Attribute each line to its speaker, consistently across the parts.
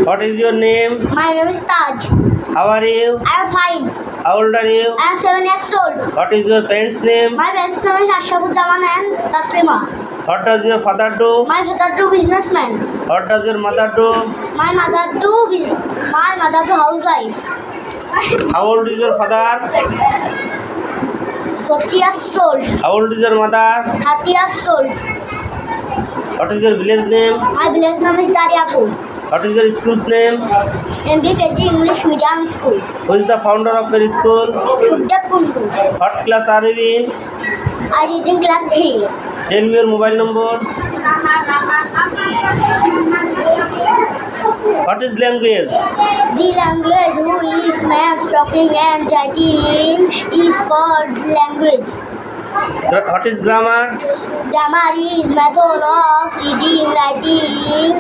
Speaker 1: What is your name?
Speaker 2: My name is Taj.
Speaker 1: How are you?
Speaker 2: I am fine.
Speaker 1: How old are you?
Speaker 2: I am 7 years old.
Speaker 1: What is your parents' name?
Speaker 2: My parents' name is Ashrafuddaman and Taslima.
Speaker 1: What does your father do?
Speaker 2: My father do businessman.
Speaker 1: What does your mother do?
Speaker 2: My mother do housewife.
Speaker 1: How old is your father?
Speaker 2: 40 years old.
Speaker 1: How old is your mother?
Speaker 2: 30 years old.
Speaker 1: What is your village name?
Speaker 2: My village name is Dariapur.
Speaker 1: What is your school's name?
Speaker 2: MBKG English Medium School.
Speaker 1: Who is the founder of your school?
Speaker 2: Sukhdev Kundu.
Speaker 1: What class are you in?
Speaker 2: I read in class 3.
Speaker 1: Tell me your mobile number. What is language?
Speaker 2: The language who is man talking and writing is called language.
Speaker 1: What is grammar?
Speaker 2: Grammar is method of reading, writing,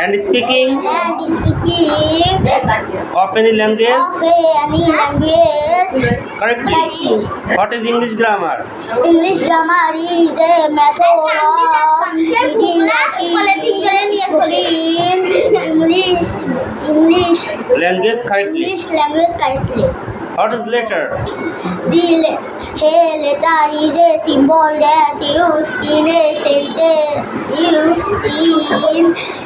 Speaker 1: And speaking
Speaker 2: and speaking
Speaker 1: of any language?
Speaker 2: of any language.
Speaker 1: Correctly. What is English grammar?
Speaker 2: English grammar is a method of reading, writing, speaking English
Speaker 1: Language correctly.
Speaker 2: language correctly.
Speaker 1: What is letter?
Speaker 2: The letter is a symbol that used in a sentence,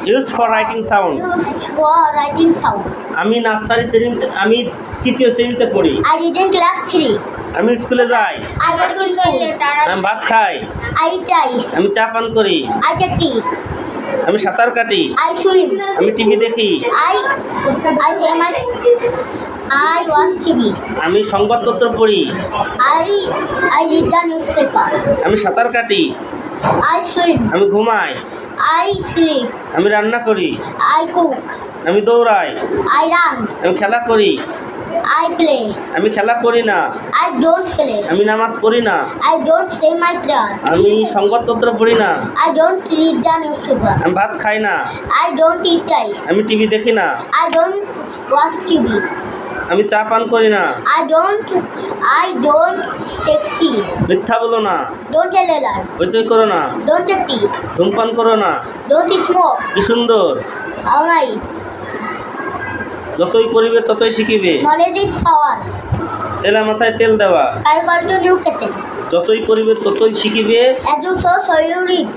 Speaker 1: Used for writing sound.
Speaker 2: used for writing sound.
Speaker 1: আমি nursery শ্রেণীতে আমি তৃতীয় শ্রেণীতে পড়ি।
Speaker 2: I read in class 3.
Speaker 1: আমি স্কুলে যাই।
Speaker 2: I go to school.
Speaker 1: আমি ভাত খাই।
Speaker 2: I eat rice.
Speaker 1: আমি চা পান করি।
Speaker 2: I take tea.
Speaker 1: আমি সাঁতার কাটি।
Speaker 2: I swim.
Speaker 1: আমি টিভি দেখি।
Speaker 2: I watch TV.
Speaker 1: আমি সংবাদপত্র পড়ি।
Speaker 2: I read the newspaper.
Speaker 1: আমি সাঁতার কাটি।
Speaker 2: I swim.
Speaker 1: আমি ঘুমাই।
Speaker 2: I sleep.
Speaker 1: আমি রান্না করি।
Speaker 2: I cook.
Speaker 1: আমি দৌড়াই।
Speaker 2: I run.
Speaker 1: আমি খেলা করি।
Speaker 2: I play.
Speaker 1: আমি খেলা করি না।
Speaker 2: I don't play.
Speaker 1: আমি নামাজ পড়ি না।
Speaker 2: I don't say my prayer.
Speaker 1: আমি সংবাদপত্র পড়ি না।
Speaker 2: I don't read the newspaper.
Speaker 1: আমি ভাত খাই না।
Speaker 2: I don't eat rice.
Speaker 1: আমি টিভি দেখি না।
Speaker 2: I don't watch TV.
Speaker 1: আমি চা পান করি না।
Speaker 2: I don't take tea.
Speaker 1: মিথ্যা বলো না।
Speaker 2: Don't tell a lie.
Speaker 1: হইচই করো না।
Speaker 2: Don't take tea.
Speaker 1: ধূমপান করো না।
Speaker 2: Don't smoke.
Speaker 1: কি সুন্দর।
Speaker 2: How nice.
Speaker 1: যতই পড়িবে ততই শিখিবে।
Speaker 2: Knowledge is power.
Speaker 1: তেলা মাথায় তেল দেওয়া।
Speaker 2: I got to new cassette.
Speaker 1: যতই পড়িবে ততই শিখিবে।
Speaker 2: As you sow, so you reap.